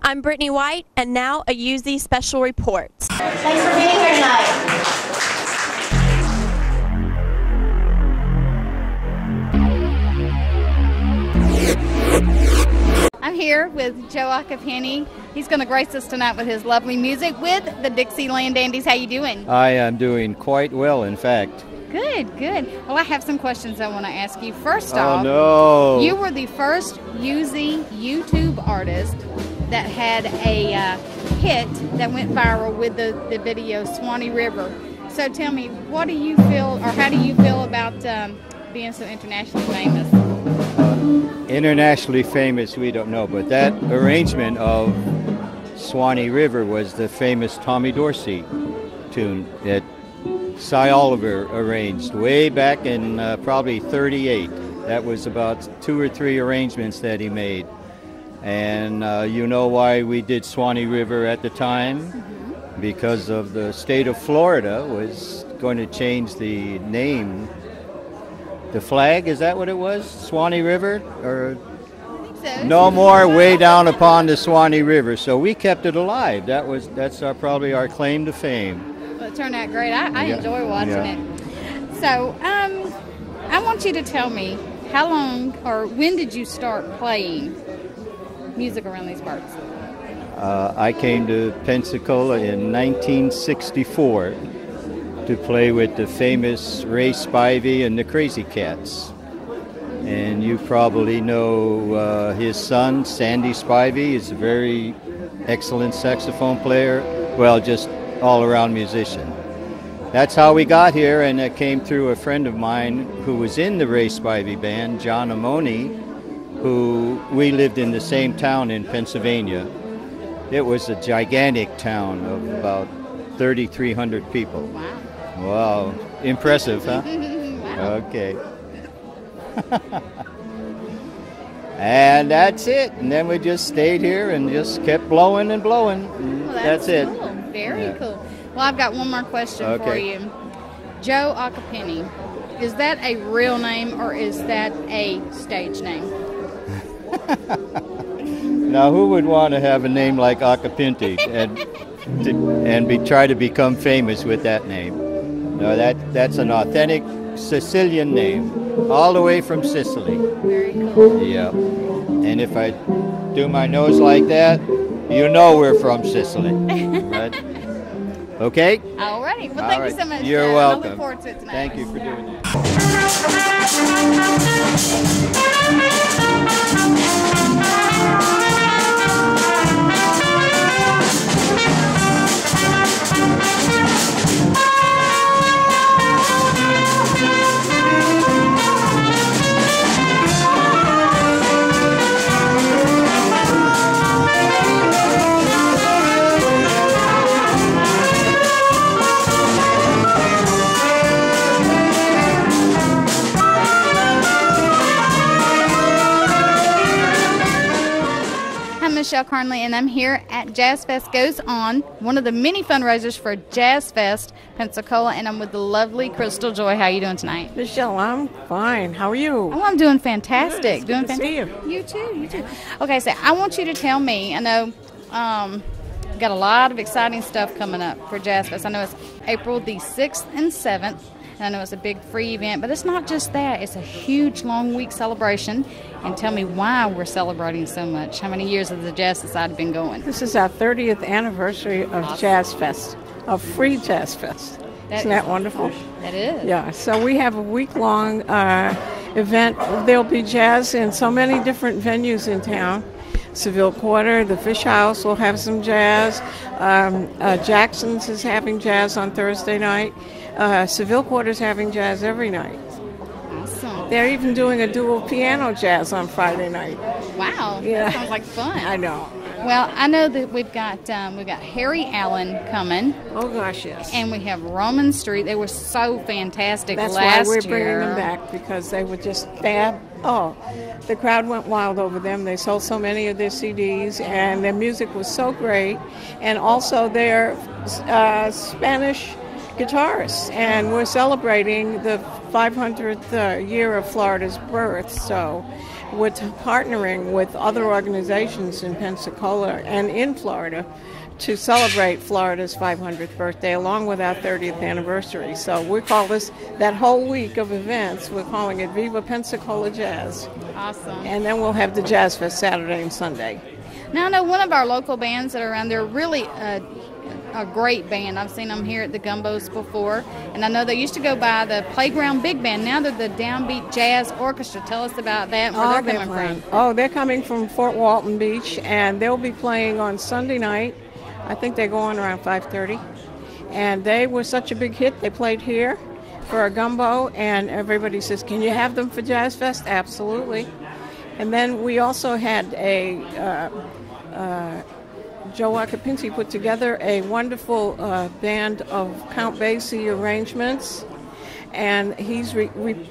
I'm Brittany White, and now a UZ Special Report. Thanks for being here tonight. I'm here with Joe Occhipinti. He's going to grace us tonight with his lovely music with the Dixieland Dandies. How you doing? I am doing quite well, in fact. Good, good. Well, I have some questions I want to ask you. First off, no. You were the first UZ YouTube artist that had a hit that went viral with the video Swanee River. So tell me, what do you feel, or how do you feel about being so internationally famous? Internationally famous, we don't know, but that arrangement of Swanee River was the famous Tommy Dorsey tune that Cy Oliver arranged way back in probably '38. That was about 2 or 3 arrangements that he made. And you know why we did Swanee River at the time? Mm-hmm. Because of the state of Florida was going to change the name. The flag, is that what it was? Swanee River? Or so. No more way down upon the Swanee River. So we kept it alive. That's probably our claim to fame. Well, it turned out great. I enjoy watching it. So I want you to tell me how long or when did you start playing music around these parts? I came to Pensacola in 1964. To play with the famous Ray Spivey and the Crazy Cats. And you probably know his son, Sandy Spivey, is a very excellent saxophone player. Well, just all-around musician. That's how we got here, and it came through a friend of mine who was in the Ray Spivey band, John Amoni, who we lived in the same town in Pennsylvania. It was a gigantic town of about 3,300 people. Wow. Wow, impressive, huh? Wow. Okay. And that's it. And then we just stayed here and just kept blowing and blowing. Well, that's it. Cool. Very cool. Well, I've got one more question for you. Joe Occhipinti, is that a real name or is that a stage name? Now, who would want to have a name like Occhipinti and try to become famous with that name? No, that's an authentic Sicilian name, all the way from Sicily. Very cool. Yeah. And if I do my nose like that, you know we're from Sicily. Right? Okay? All right. Well, thank you so much. You're welcome. I look forward to it tonight. Thank you for doing that. Michelle Carnley, and I'm here at JazzFest Goes On, one of the many fundraisers for JazzFest Pensacola, and I'm with the lovely Crystal Joy. How are you doing tonight? Michelle, I'm fine. How are you? Oh, I'm doing fantastic. Good. Good to see you. You too. Okay, so I want you to tell me, I know we've got a lot of exciting stuff coming up for JazzFest. I know it's April the 6th and 7th. And I know it's a big free event, but it's not just that. It's a huge long week celebration. And tell me why we're celebrating so much. How many years has the Jazz Society been going? This is our 30th anniversary of JazzFest, a free JazzFest. Isn't that wonderful? That is. Yeah, so we have a week-long event. There'll be jazz in so many different venues in town. Seville Quarter, the Fish House will have some jazz. Jackson's is having jazz on Thursday night. Seville Quarter's having jazz every night. Awesome. They're even doing a dual piano jazz on Friday night. Wow. Yeah. That sounds like fun. I know. Well, I know that we've got Harry Allen coming. Oh gosh, yes. And we have Roman Street. They were so fantastic last year. That's why we're bringing them back, because they were just fab. Oh, the crowd went wild over them. They sold so many of their CDs, and their music was so great. And also their Spanish guitarists, and we're celebrating the 500th year of Florida's birth, so we're partnering with other organizations in Pensacola and in Florida to celebrate Florida's 500th birthday along with our 30th anniversary. So we call that whole week of events, we're calling it Viva Pensacola Jazz. Awesome. And then we'll have the JazzFest Saturday and Sunday. Now, I know one of our local bands that are around there, really a great band. I've seen them here at the Gumbos before, and I know they used to go by the Playground Big Band. Now they're the Downbeat Jazz Orchestra. Tell us about that and where they're coming from. Oh, they're coming from Fort Walton Beach, and they'll be playing on Sunday night. I think they go on around 5:30. And they were such a big hit, they played here for a gumbo, and everybody says, can you have them for JazzFest? Absolutely. And then we also had Joe Occhipinti put together a wonderful band of Count Basie arrangements, and he's repeating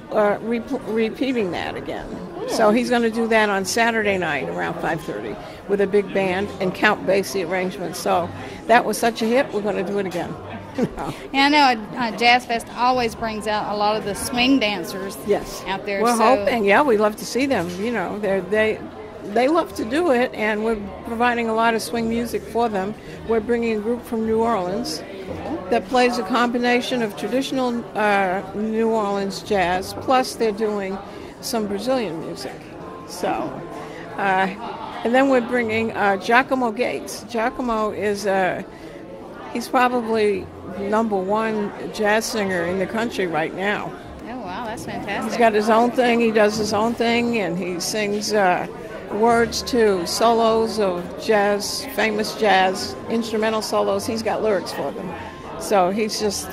that again. So he's going to do that on Saturday night around 5:30 with a big band and Count Basie arrangements. So that was such a hit, we're going to do it again. Yeah, I know JazzFest always brings out a lot of the swing dancers out there. We're hoping, we love to see them. You know, they love to do it, and we're providing a lot of swing music for them. We're bringing a group from New Orleans that plays a combination of traditional New Orleans jazz, plus they're doing some Brazilian music. So, and then we're bringing Giacomo Gates. Giacomo is he's probably #1 jazz singer in the country right now. Oh, wow, that's fantastic. He's got his own thing, he does his own thing, and he sings words to solos of jazz, famous jazz, instrumental solos. He's got lyrics for them. So he's just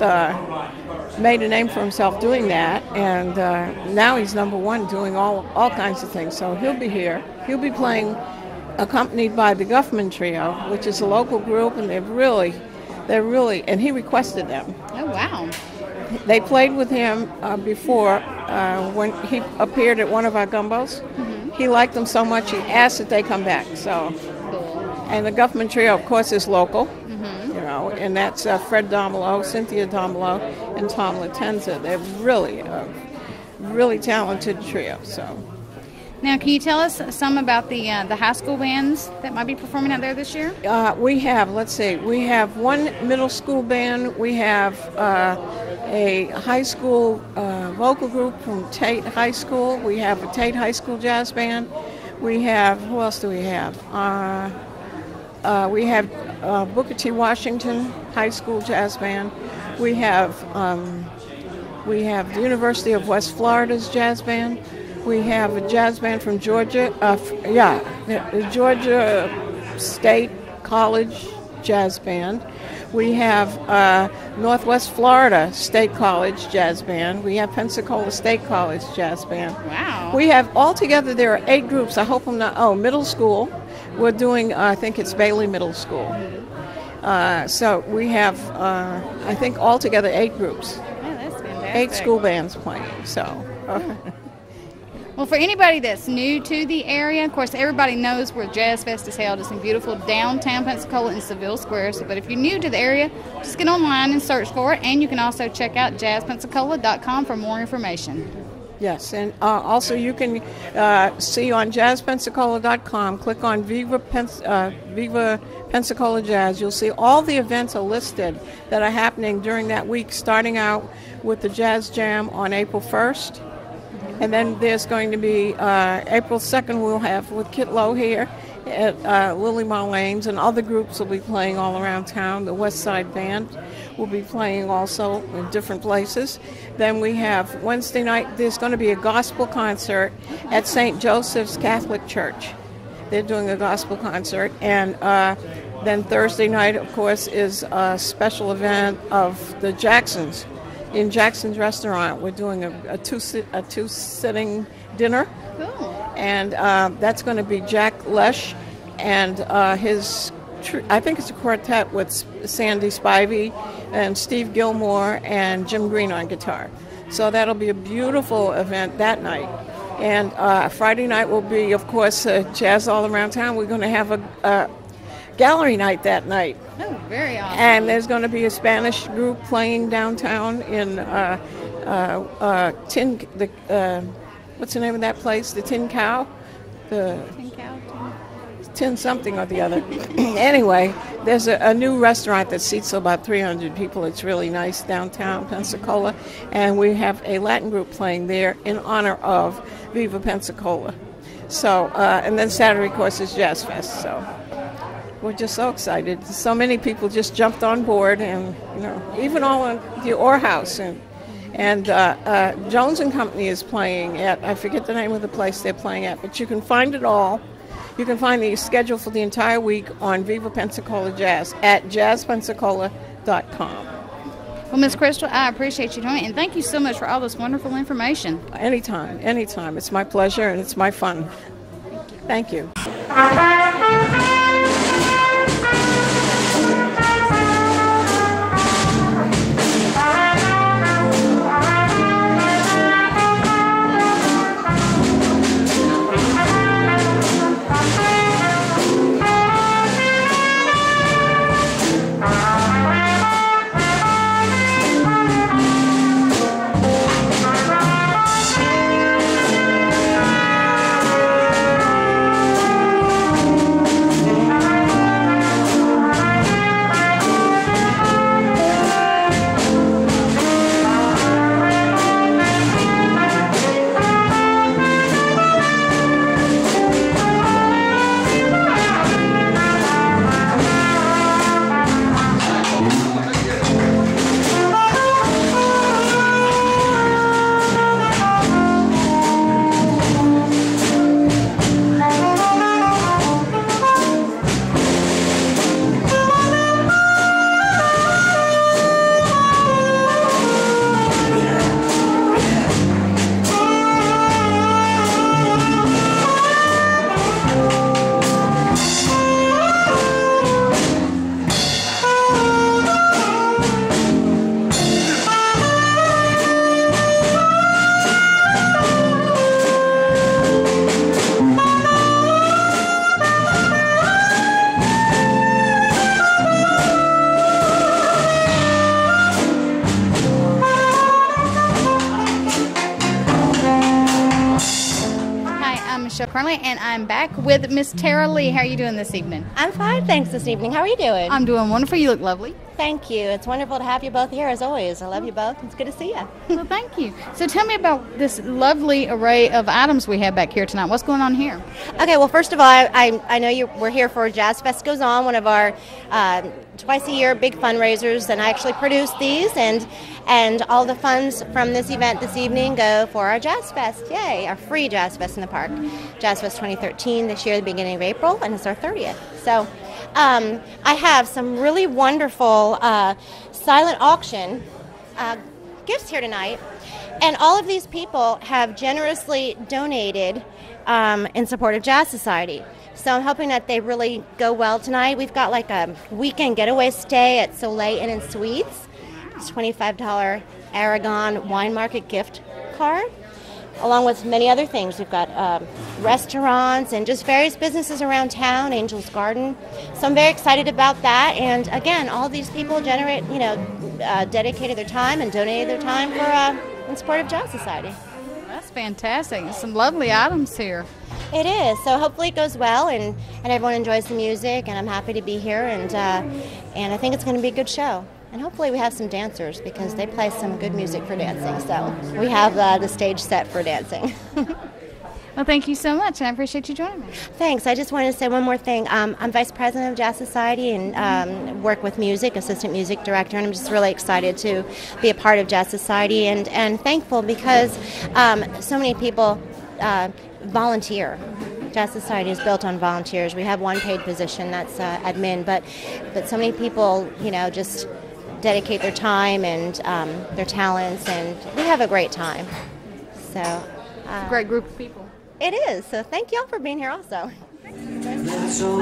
made a name for himself doing that, and now he's -- doing all kinds of things. So he'll be here. He'll be playing accompanied by the Guffman Trio, which is a local group, and they're really, and he requested them. Oh, wow. They played with him before when he appeared at one of our gumbos. Mm-hmm. He liked them so much he asked that they come back. So, and the Guffman Trio, of course, is local. Mm-hmm. You know, and that's Fred Domelo, Cynthia Domelo, and Tom Latenza. They're really a really talented trio. So. Now, can you tell us some about the high school bands that might be performing out there this year? We have one middle school band. We have a high school vocal group from Tate High School. We have a Tate High School jazz band. We have, who else do we have? We have Booker T. Washington High School jazz band. We have the University of West Florida's jazz band. We have a jazz band from Georgia, the Georgia State College Jazz Band. We have Northwest Florida State College Jazz Band. We have Pensacola State College Jazz Band. Wow. We have, altogether, there are 8 groups. I hope I'm not, middle school. We're doing, I think it's Bailey Middle School. So we have, I think, altogether 8 groups. Yeah, that's fantastic. 8 school bands playing, so... Well, for anybody that's new to the area, of course, everybody knows where JazzFest is held. It's in beautiful downtown Pensacola in Seville Square. So, but if you're new to the area, just get online and search for it. And you can also check out jazzpensacola.com for more information. Yes, and also you can see on jazzpensacola.com, click on Viva Pensacola Jazz. You'll see all the events are listed that are happening during that week, starting out with the Jazz Jam on April 1st. And then there's going to be April 2nd we'll have with Kit Lowe here at Lily Marlane's, and other groups will be playing all around town. The West Side Band will be playing also in different places. Then we have Wednesday night, there's going to be a gospel concert at St. Joseph's Catholic Church. They're doing a gospel concert. And then Thursday night, of course, is a special event of the Jacksons. In Jackson's Restaurant, we're doing a two-sitting dinner. Cool. And that's going to be Jack Lesh and his, I think it's a quartet with Sandy Spivey and Steve Gilmore and Jim Green on guitar. So that'll be a beautiful event that night. And Friday night will be, of course, Jazz All Around Town. We're going to have a gallery night that night. Oh, very awesome. And there's going to be a Spanish group playing downtown in what's the name of that place? The Tin Cow. the 10 something or the other. Anyway, there's a new restaurant that seats about 300 people. It's really nice, downtown Pensacola, and we have a Latin group playing there in honor of Viva Pensacola. So, and then Saturday, of course, is JazzFest. So we're just so excited. So many people just jumped on board, and even all in the Orr House, and Jones and Company is playing at, I forget the name of the place they're playing at, but you can find it all. You can find the schedule for the entire week on Viva Pensacola Jazz at jazzpensacola.com. Well, Miss Crystal, I appreciate you doing it, and thank you so much for all this wonderful information. Anytime. It's my pleasure, and it's my fun. Thank you. Currently, and I'm back with Miss Tara Leigh. How are you doing this evening? I'm fine, thanks, this evening. How are you doing? I'm doing wonderful. You look lovely. Thank you. It's wonderful to have you both here, as always. I love you both. It's good to see you. Well, thank you. So tell me about this lovely array of items we have back here tonight. What's going on here? Okay, well, first of all, I know we're here for JazzFest Goes On, one of our twice-a-year big fundraisers, and I actually produce these, and all the funds from this event this evening go for our JazzFest. Yay, our free JazzFest in the park. JazzFest 2013 this year, the beginning of April, and it's our 30th. So I have some really wonderful silent auction gifts here tonight, and all of these people have generously donated in support of Jazz Society. So I'm hoping that they really go well tonight. We've got like a weekend getaway stay at Soleil Inn and Suites. It's $25 Aragon Wine Market gift card, along with many other things. We've got restaurants and just various businesses around town, Angel's Garden. So I'm very excited about that. And again, all these people dedicated their time and donated their time for in support of Jazz Society. That's fantastic. Some lovely items here. It is. So hopefully it goes well, and everyone enjoys the music, and I'm happy to be here, and I think it's going to be a good show. And hopefully we have some dancers, because they play some good music for dancing. So we have the stage set for dancing. Well, thank you so much, and I appreciate you joining me. Thanks. I just wanted to say one more thing. I'm Vice President of Jazz Society and work with music, Assistant Music Director, and I'm just really excited to be a part of Jazz Society and thankful because so many people volunteer. Jazz Society is built on volunteers. We have one paid position, that's admin, but so many people, just dedicate their time and their talents, and we have a great time. So it's a great group of people. It is. So thank you all for being here also. That's all